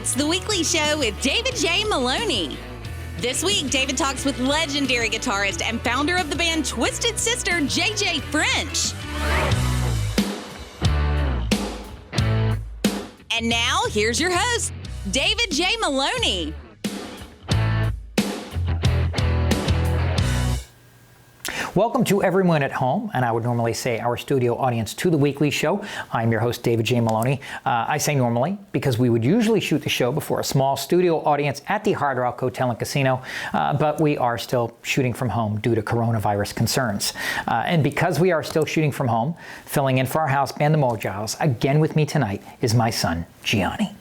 It's the weekly show with David J. Maloney. This week, David talks with legendary guitarist and founder of the band Twisted Sister, JJ French. And now, here's your host, David J. Maloney. Welcome to everyone at home, and I would normally say our studio audience to the weekly show. I'm your host, David J. Maloney. I say normally because we would usually shoot the show before a small studio audience at the Hard Rock Hotel and Casino, but we are still shooting from home due to coronavirus concerns. And because we are still shooting from home, filling in for our house band, the Mojiles, again with me tonight is my son, Gianni.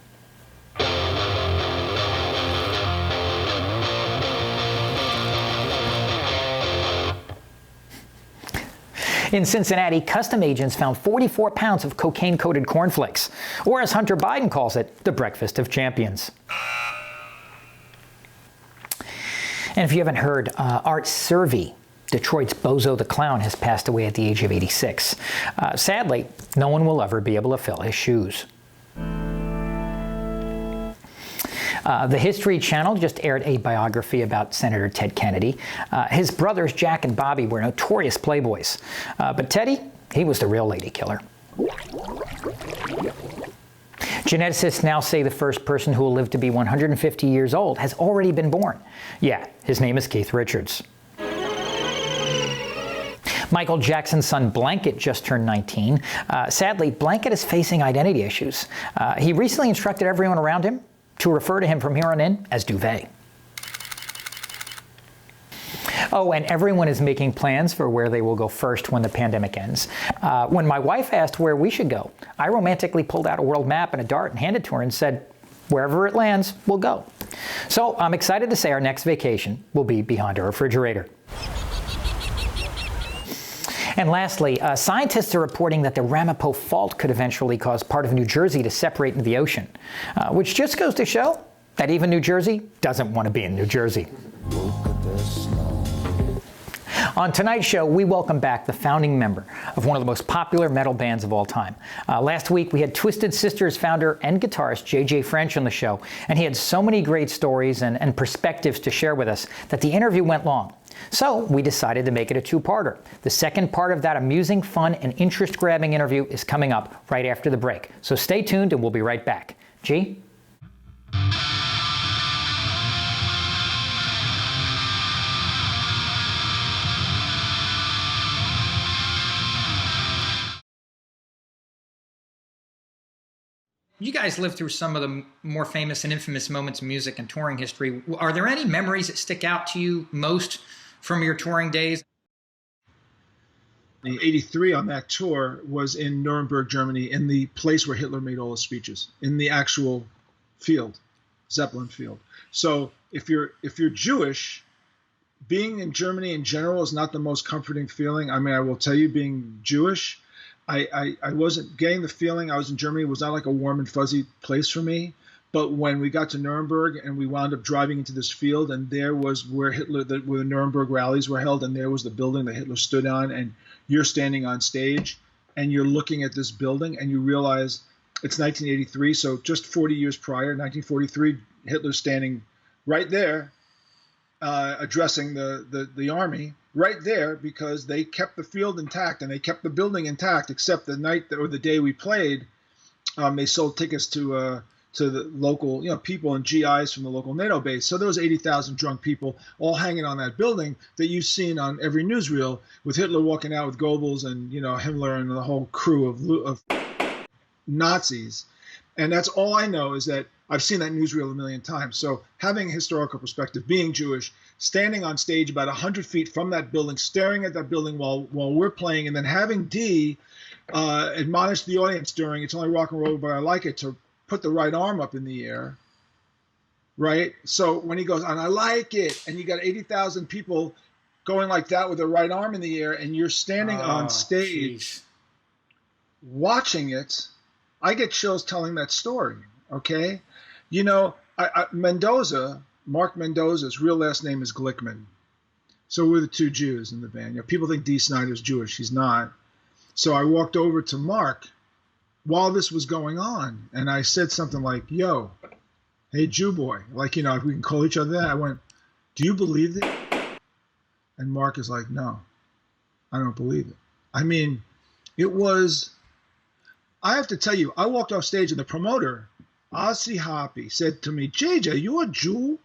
In Cincinnati, custom agents found 44 pounds of cocaine-coated cornflakes, or as Hunter Biden calls it, the breakfast of champions. And if you haven't heard, Art Servy, Detroit's Bozo the Clown, has passed away at the age of 86. Sadly, no one will ever be able to fill his shoes. The History Channel just aired a biography about Senator Ted Kennedy. His brothers, Jack and Bobby, were notorious playboys. But Teddy, he was the real lady killer. Geneticists now say the first person who will live to be 150 years old has already been born. Yeah, his name is Keith Richards. Michael Jackson's son Blanket just turned 19. Sadly, Blanket is facing identity issues. He recently instructed everyone around him to refer to him from here on in as Duvet. Oh, and everyone is making plans for where they will go first when the pandemic ends. When my wife asked where we should go, I romantically pulled out a world map and a dart and handed to her and said, wherever it lands, we'll go. So I'm excited to say our next vacation will be behind a refrigerator. And lastly, scientists are reporting that the Ramapo Fault could eventually cause part of New Jersey to separate into the ocean, which just goes to show that even New Jersey doesn't want to be in New Jersey. On tonight's show, we welcome back the founding member of one of the most popular metal bands of all time. Last week, we had Twisted Sister's founder and guitarist, JJ French, on the show, and he had so many great stories and perspectives to share with us that the interview went long. So we decided to make it a two-parter. The second part of that amusing, fun, and interest-grabbing interview is coming up right after the break. So stay tuned and we'll be right back. G? You guys lived through some of the more famous and infamous moments in music and touring history. Are there any memories that stick out to you most from your touring days? The 83 on that tour was in Nuremberg, Germany, in the place where Hitler made all his speeches, in the actual field, Zeppelin field. So if you're Jewish, being in Germany in general is not the most comforting feeling. I mean, I will tell you, being Jewish, I wasn't getting the feeling I was in Germany. It was not like a warm and fuzzy place for me. But when we got to Nuremberg and we wound up driving into this field, and there was where where the Nuremberg rallies were held, and there was the building that Hitler stood on, and you're standing on stage and you're looking at this building and you realize it's 1983. So just 40 years prior, 1943, Hitler's standing right there, addressing the army right there, because they kept the field intact and they kept the building intact, except the night or the day we played, they sold tickets to the local, people and GIs from the local NATO base. So there was 80,000 drunk people all hanging on that building that you've seen on every newsreel, with Hitler walking out with Goebbels and, Himmler and the whole crew of Nazis. And that's all I know, is that I've seen that newsreel a million times. So having a historical perspective, being Jewish, standing on stage about 100 feet from that building, staring at that building while we're playing, and then having D admonish the audience during It's Only Rock and Roll But I Like It to put the right arm up in the air, right? So when he goes, and I like it, and you got 80,000 people going like that with their right arm in the air, and you're standing on stage watching it, I get chills telling that story, okay? Mendoza, Mark Mendoza's real last name is Glickman. So we're the two Jews in the band. People think Dee Snider's Jewish. He's not. So I walked over to Mark while this was going on, and I said something like, yo, hey, Jew boy, like, we can call each other that. I went, do you believe it? And Mark is like, no, I don't believe it. I mean, it was, I have to tell you, I walked off stage and the promoter, Ozzy Hoppy, said to me, JJ, you a Jew?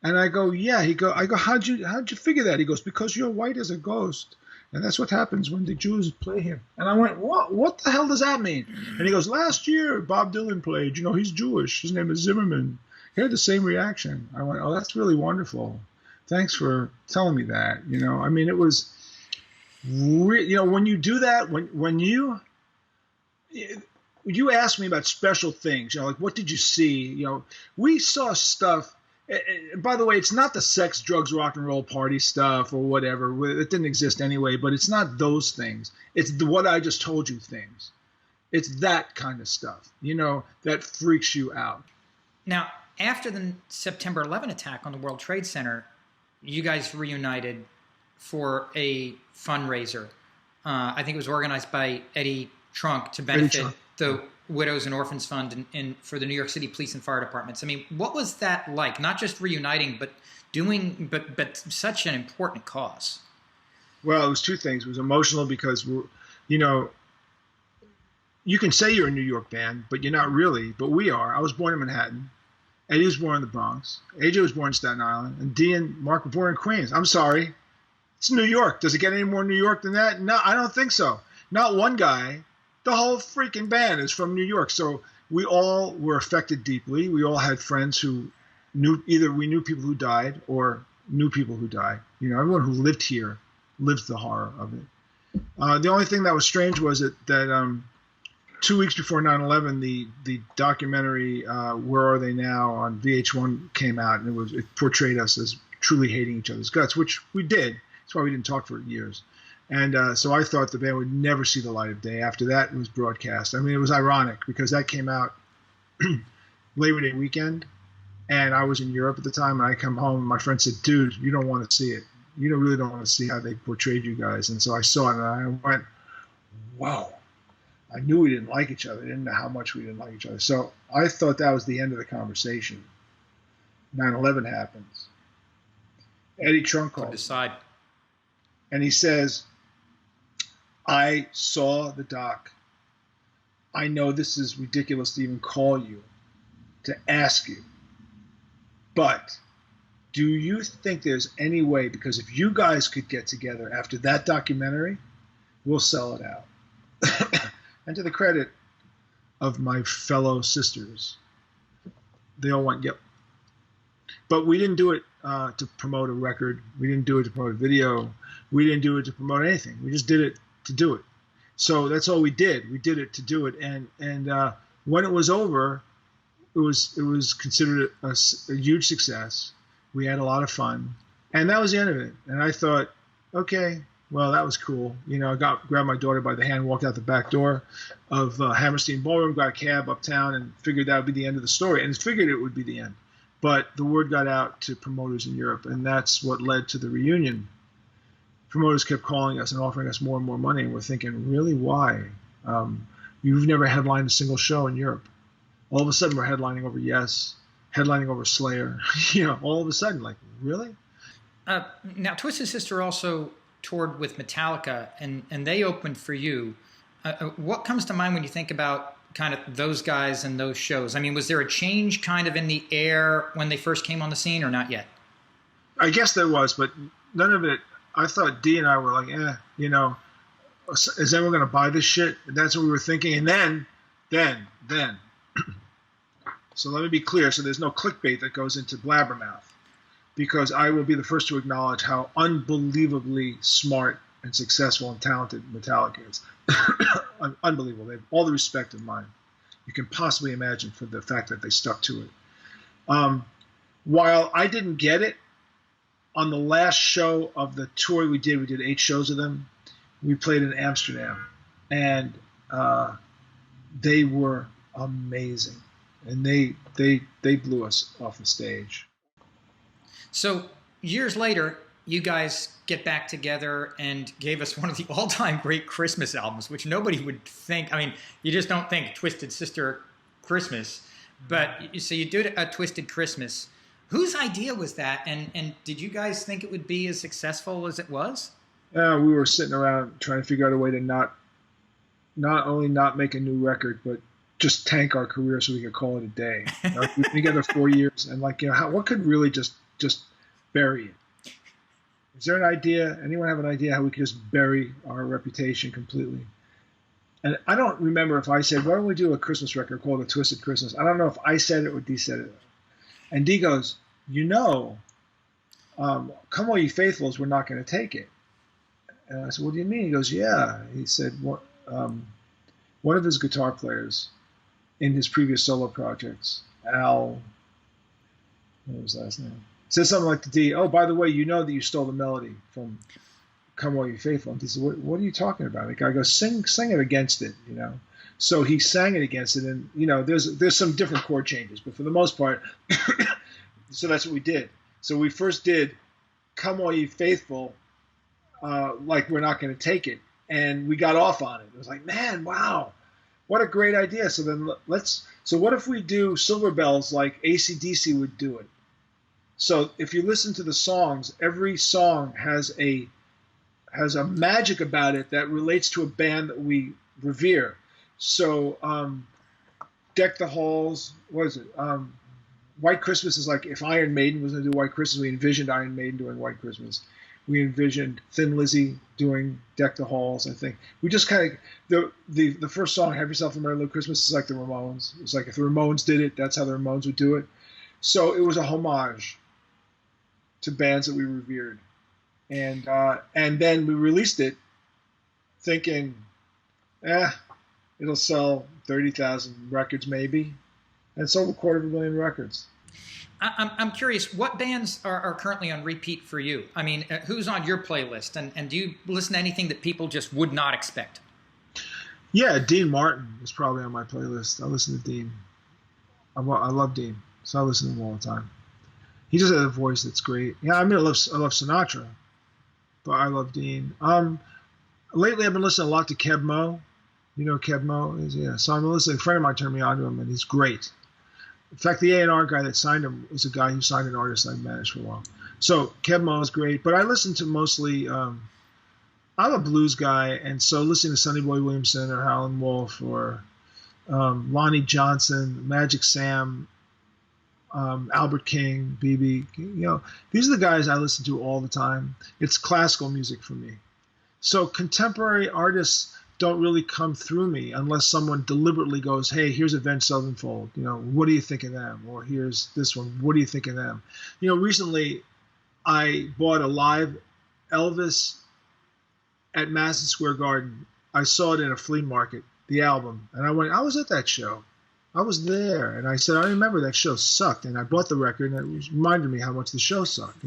And I go, yeah. I go, how'd you figure that? He goes, because you're white as a ghost. And that's what happens when the Jews play here. And I went, what the hell does that mean? And he goes, last year, Bob Dylan played, he's Jewish. His name is Zimmerman. He had the same reaction. I went, oh, that's really wonderful. Thanks for telling me that. I mean, it was, when you do that, when you ask me about special things, like what did you see? We saw stuff. And by the way, it's not the sex, drugs, rock and roll party stuff or whatever. It didn't exist anyway, but it's not those things. It's what I just told you things. It's that kind of stuff, that freaks you out. Now, after the September 11 attack on the World Trade Center, you guys reunited for a fundraiser. I think it was organized by Eddie Trunk to benefit the Widows and Orphans Fund and for the New York City Police and Fire Departments. I mean, what was that like? Not just reuniting, but but such an important cause. Well, it was two things. It was emotional because you can say you're a New York band, but you're not really. But we are. I was born in Manhattan. Eddie was born in the Bronx. AJ was born in Staten Island, and Dee and Mark were born in Queens. I'm sorry, it's New York. Does it get any more New York than that? No, I don't think so. Not one guy. The whole freaking band is from New York. So we all were affected deeply. We all had friends who we knew people who died or knew people who died. Everyone who lived here lived the horror of it. The only thing that was strange was that 2 weeks before 9/11, the documentary Where Are They Now on VH1 came out, and it portrayed us as truly hating each other's guts, which we did. That's why we didn't talk for years. And so I thought the band would never see the light of day after that was broadcast. I mean, it was ironic because that came out Labor Day weekend, and I was in Europe at the time, and I come home, and my friend said, dude, you don't want to see it. You really don't want to see how they portrayed you guys. And so I saw it, and I went, wow. I knew we didn't like each other. I didn't know how much we didn't like each other. So I thought that was the end of the conversation. 9/11 happens. Eddie Trunk calls. And he says, I saw the doc. I know this is ridiculous to even call you, to ask you, but do you think there's any way, because if you guys could get together after that documentary, we'll sell it out. And to the credit of my fellow sisters, they all went, yep. But we didn't do it to promote a record. We didn't do it to promote a video. We didn't do it to promote anything. We just did it to do it. So that's all we did. We did it to do it. And when it was over, it was considered a huge success. We had a lot of fun. And that was the end of it. And I thought, okay, well, that was cool. I grabbed my daughter by the hand, walked out the back door of Hammerstein Ballroom, got a cab uptown, and figured that would be the end of the story. And figured it would be the end. But the word got out to promoters in Europe, and that's what led to the reunion. Promoters kept calling us and offering us more and more money, and we're thinking, really, why? You've never headlined a single show in Europe. All of a sudden, we're headlining over Yes, headlining over Slayer. All of a sudden, like, really? Now, Twisted Sister also toured with Metallica, and they opened for you. What comes to mind when you think about kind of those guys and those shows? I mean, was there a change kind of in the air when they first came on the scene, or not yet? I guess there was, but none of it. I thought Dee and I were like, is anyone going to buy this shit? And that's what we were thinking. And then. So let me be clear. So there's no clickbait that goes into blabbermouth, because I will be the first to acknowledge how unbelievably smart and successful and talented Metallica is. Unbelievable. They have all the respect of mine you can possibly imagine for the fact that they stuck to it. While I didn't get it, on the last show of the tour we did 8 shows of them. We played in Amsterdam, and they were amazing, and they blew us off the stage. So years later, you guys get back together and gave us one of the all-time great Christmas albums, which nobody would think. I mean, you just don't think Twisted Sister Christmas. But so you did a Twisted Christmas. Whose idea was that? And did you guys think it would be as successful as it was? We were sitting around trying to figure out a way to not only not make a new record, but just tank our career so we could call it a day. We've been together 4 years, and what could really just bury it? Is there an idea? Anyone have an idea how we could just bury our reputation completely? And I don't remember if I said, why don't we do a Christmas record called A Twisted Christmas? I don't know if I said it or Dee said it. And Dee goes, Come All Ye Faithfuls, we're not going to take it. And I said, what do you mean? He goes, yeah. He said, one of his guitar players in his previous solo projects, Al, what was his last name? Said something like to Dee, oh, by the way, you know that you stole the melody from Come All Ye Faithful. And he said, what are you talking about? The guy goes, sing it against it, So he sang it against it, and there's some different chord changes, but for the most part, so that's what we did. So we first did Come All Ye Faithful, like we're not going to take it, and we got off on it. It was like, man, wow, what a great idea. So then so what if we do Silver Bells like AC/DC would do it? So if you listen to the songs, every song has a magic about it that relates to a band that we revere. So Deck the Halls, what is it? White Christmas is like if Iron Maiden was going to do White Christmas, we envisioned Iron Maiden doing White Christmas. We envisioned Thin Lizzy doing Deck the Halls, I think. We just kind of, the first song, Have Yourself a Merry Little Christmas, is like the Ramones. It's like if the Ramones did it, that's how the Ramones would do it. So it was a homage to bands that we revered. And then we released it thinking, it'll sell 30,000 records maybe, and sold 250,000 records. I'm curious, what bands are currently on repeat for you? I mean, who's on your playlist, and do you listen to anything that people just would not expect? Yeah, Dean Martin is probably on my playlist. I listen to Dean. I love Dean, so I listen to him all the time. He just has a voice that's great. Yeah, I mean, I love Sinatra, but I love Dean. Lately, I've been listening a lot to Keb Mo. You know who Keb Mo is? Yeah. So I'm listening. A friend of mine turned me on to him, and he's great. In fact, the A&R guy that signed him is a guy who signed an artist I managed for a while. So Keb Mo is great, but I listen to mostly. I'm a blues guy, and so listening to Sonny Boy Williamson or Howlin' Wolf or Lonnie Johnson, Magic Sam, Albert King, BB, these are the guys I listen to all the time. It's classical music for me. So contemporary artists don't really come through me unless someone deliberately goes, hey, here's Avenged Sevenfold. What do you think of them? Or here's this one. What do you think of them? Recently I bought a live Elvis at Madison Square Garden. I saw it in a flea market, the album, and I was at that show. I was there, and I said, I remember that show sucked, and I bought the record, and it reminded me how much the show sucked,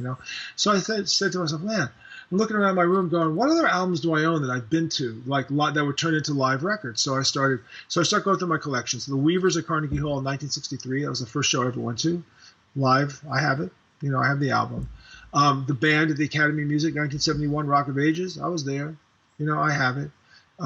So I said to myself, man, I'm looking around my room going, what other albums do I own that I've been to, like that were turned into live records? So I started going through my collection. So the Weavers at Carnegie Hall in 1963, that was the first show I ever went to, live. I have it. I have the album. The band at the Academy of Music, 1971, Rock of Ages, I was there. I have it.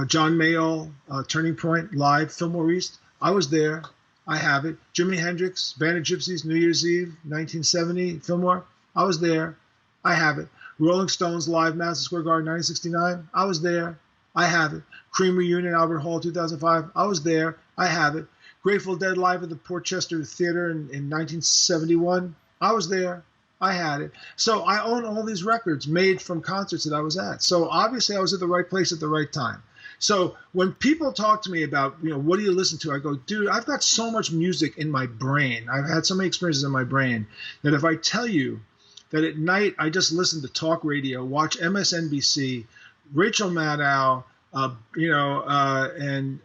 John Mayall, Turning Point, live, Fillmore East, I was there. I have it. Jimi Hendrix, Band of Gypsies, New Year's Eve, 1970, Fillmore, I was there. I have it. Rolling Stones live, Madison Square Garden, 1969, I was there. I have it. Cream Reunion, Albert Hall, 2005, I was there. I have it. Grateful Dead live at the Portchester Theater in 1971, I was there. I had it. So I own all these records made from concerts that I was at. So obviously I was at the right place at the right time. So when people talk to me about, what do you listen to? I go, dude, I've got so much music in my brain. I've had so many experiences in my brain that if I tell you that at night I just listen to talk radio, watch MSNBC, Rachel Maddow, and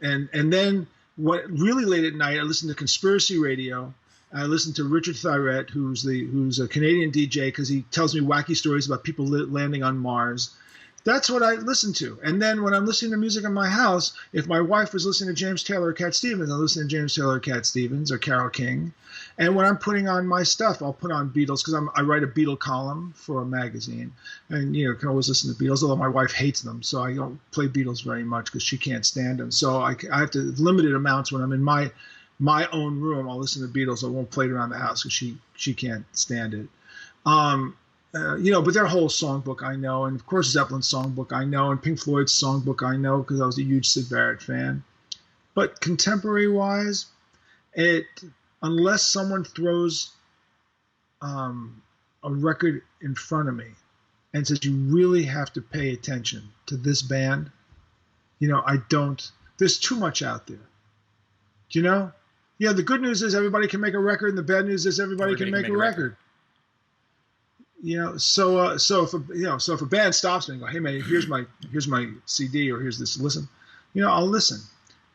then what really late at night I listen to conspiracy radio. I listen to Richard Thyrett, who's a Canadian DJ, because he tells me wacky stories about people landing on Mars. That's what I listen to. And then when I'm listening to music in my house, if my wife was listening to James Taylor or Cat Stevens, I'll listen to James Taylor or Cat Stevens or Carole King. And when I'm putting on my stuff, I'll put on Beatles, because I write a Beatle column for a magazine. And, can always listen to Beatles, although my wife hates them. So I don't play Beatles very much because she can't stand them. So I have to limited amounts when I'm in my my own room, I'll listen to Beatles. I won't play it around the house because she can't stand it. But their whole songbook I know, and of course Zeppelin's songbook I know, and Pink Floyd's songbook I know because I was a huge Syd Barrett fan. But contemporary-wise, unless someone throws a record in front of me and says you really have to pay attention to this band, I don't. There's too much out there. The good news is everybody can make a record, and the bad news is everybody can make a record. So if a band stops me and go, hey man, here's my CD, or here's this, listen, I'll listen.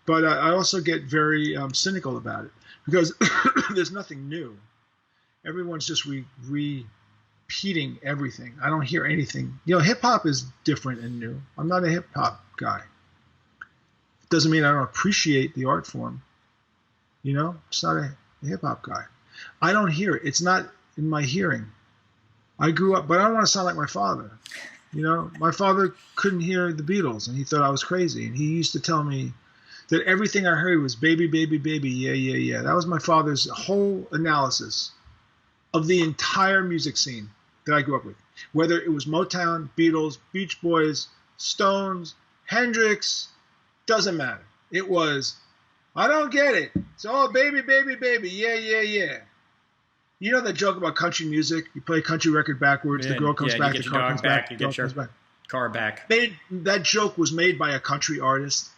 But I also get very cynical about it because there's nothing new. Everyone's just repeating everything. I don't hear anything. Hip hop is different and new. I'm not a hip hop guy. It doesn't mean I don't appreciate the art form. It's not a hip hop guy. I don't hear it. It's not in my hearing. I grew up, but I don't want to sound like my father. My father couldn't hear the Beatles, and he thought I was crazy. And he used to tell me that everything I heard was baby, baby, baby, yeah, yeah, yeah. That was my father's whole analysis of the entire music scene that I grew up with. Whether it was Motown, Beatles, Beach Boys, Stones, Hendrix, doesn't matter. It was, I don't get it. It's all baby, baby, baby, yeah, yeah, yeah. You know that joke about country music? You play a country record backwards, the girl comes back, the car comes back, you get your car back. That joke was made by a country artist.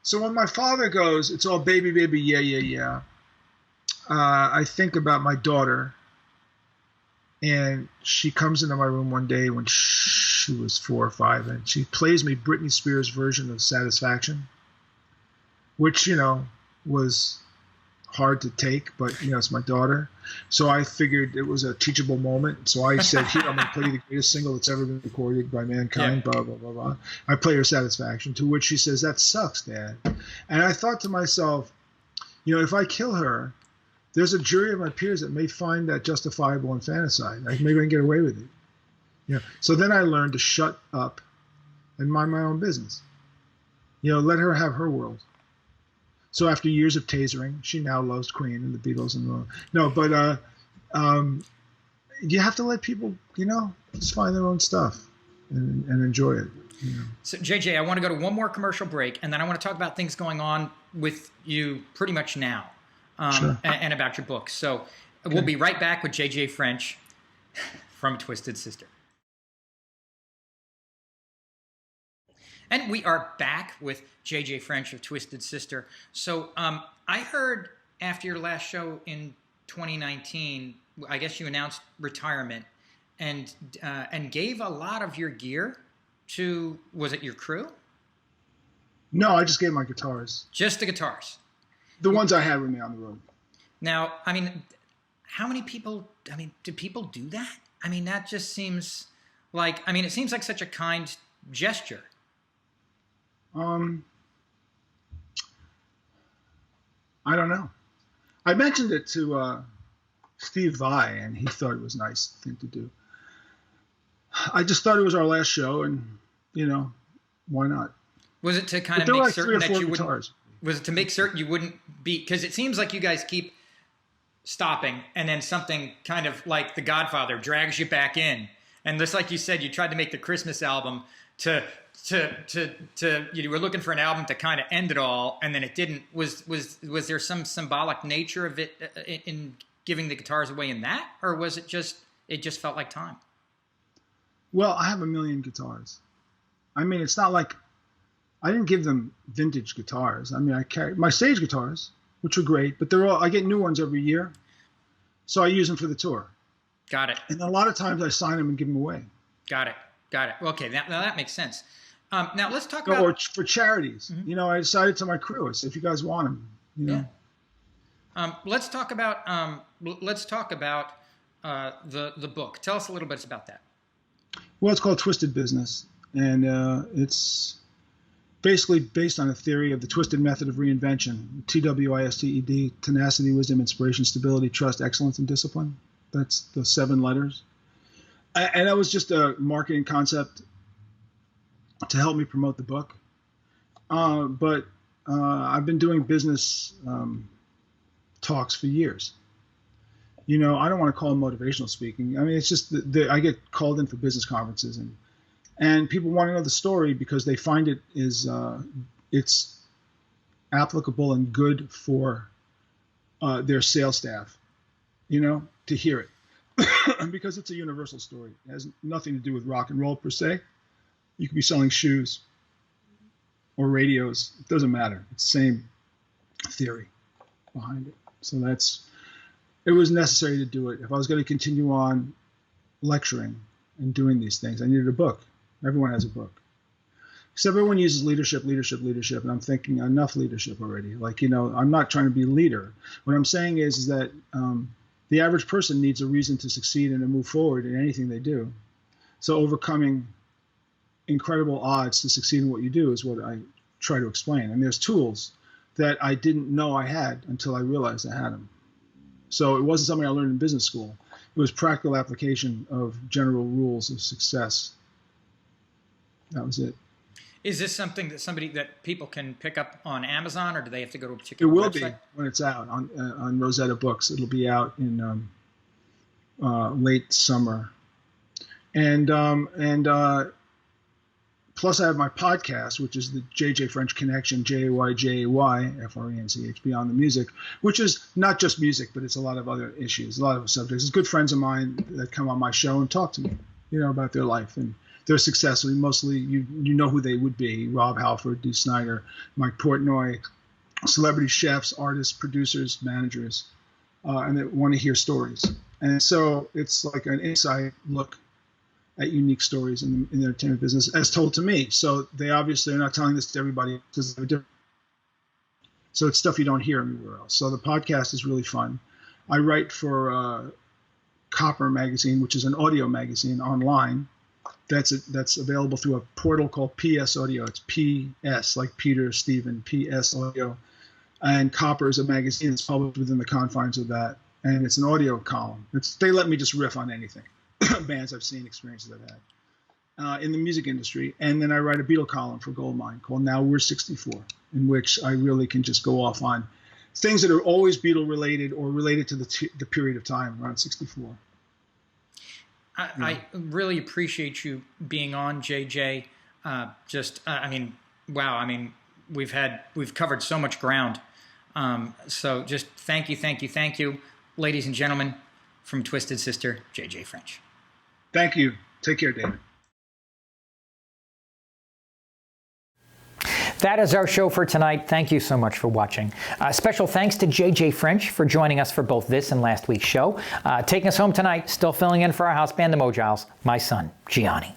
So when my father goes, it's all baby, baby, yeah, yeah, yeah, I think about my daughter, and she comes into my room one day when she was 4 or 5, and she plays me Britney Spears' version of Satisfaction, which, was hard to take, but, it's my daughter. So I figured it was a teachable moment. So I said, here, I'm going to play you the greatest single that's ever been recorded by mankind, blah, blah, blah, blah. I play her Satisfaction, to which she says, that sucks, Dad. And I thought to myself, if I kill her, there's a jury of my peers that may find that justifiable infanticide. Maybe I can get away with it. So then I learned to shut up and mind my own business. Let her have her world. So after years of tasering, she now loves Queen and the Beatles you have to let people, just find their own stuff and enjoy it. So JJ, I want to go to one more commercial break, and then I want to talk about things going on with you pretty much now, sure. and about your book. So we'll be right back with JJ French from Twisted Sister. And we are back with JJ French of Twisted Sister. So I heard after your last show in 2019, I guess you announced retirement and gave a lot of your gear to, was it your crew? No, I just gave my guitars. Just the guitars? The ones I had with me on the road. Now, how many people, do people do that? That just seems like, it seems like such a kind gesture. I don't know. I mentioned it to Steve Vai, and he thought it was a nice thing to do. I just thought it was our last show, and why not? Was it to kind of make certain that you wouldn't? Was it to make certain you wouldn't be? Because it seems like you guys keep stopping, and then something kind of like The Godfather drags you back in, and just like you said, you tried to make the Christmas album you were looking for an album to kind of end it all, and then it didn't. Was there some symbolic nature of it in giving the guitars away in that, or was it just felt like time? Well, I have 1 million guitars. It's not like I didn't give them vintage guitars. I carry my stage guitars, which are great, but I get new ones every year, so I use them for the tour. Got it. And a lot of times I sign them and give them away. Got it. Okay, now that makes sense. Now let's talk about... Or for charities. Mm-hmm. I decided to my crew, I said, if you guys want them, Yeah. Let's talk about the book. Tell us a little bit about that. Well, it's called Twisted Business, and it's basically based on a theory of the twisted method of reinvention, TWISTED, tenacity, wisdom, inspiration, stability, trust, excellence, and discipline. That's the 7 letters. And that was just a marketing concept to help me promote the book. But I've been doing business talks for years. You know, I don't want to call it motivational speaking. I mean, it's just I get called in for business conferences, and people want to know the story because they find it is it's applicable and good for their sales staff, you know, to hear it. Because it's a universal story. It has nothing to do with rock and roll per se. You could be selling shoes or radios. It doesn't matter. It's the same theory behind it. So it was necessary to do it. If I was going to continue on lecturing and doing these things, I needed a book. Everyone has a book. Except everyone uses leadership, and I'm thinking enough leadership already. Like, you know, I'm not trying to be a leader. What I'm saying is that the average person needs a reason to succeed and to move forward in anything they do. So overcoming incredible odds to succeed in what you do is what I try to explain. And there's tools that I didn't know I had until I realized I had them. So it wasn't something I learned in business school. It was practical application of general rules of success. That was it. Is this something that people can pick up on Amazon, or do they have to go to a particular website? It will be when it's out on Rosetta Books. It'll be out in late summer, and plus I have my podcast, which is the JJ French Connection, JAYJAY FRENCH, Beyond the Music, which is not just music, but it's a lot of other issues, a lot of subjects. It's good friends of mine that come on my show and talk to me, you know, about their life and their success. I mean, mostly you know who they would be: Rob Halford, Dee Snider, Mike Portnoy, celebrity chefs, artists, producers, managers, and they want to hear stories. And so it's like an inside look at unique stories in the entertainment business as told to me. So they obviously are not telling this to everybody because they're different. So it's stuff you don't hear anywhere else. So the podcast is really fun. I write for Copper Magazine, which is an audio magazine online. That's available through a portal called PS Audio. It's PS, like Peter, Stephen, PS Audio. And Copper is a magazine that's published within the confines of that. And it's an audio column. They let me just riff on anything. Bands I've seen, experiences I've had in the music industry. And then I write a Beatle column for Goldmine called Now We're 64, in which I really can just go off on things that are always Beatle related or related to the period of time around 64. I really appreciate you being on, JJ. I mean, wow. I mean, we've covered so much ground. So just thank you, ladies and gentlemen, from Twisted Sister, JJ French. Thank you. Take care, David. That is our show for tonight. Thank you so much for watching. Special thanks to JJ French for joining us for both this and last week's show. Taking us home tonight, still filling in for our house band, the Mojiles, my son, Gianni.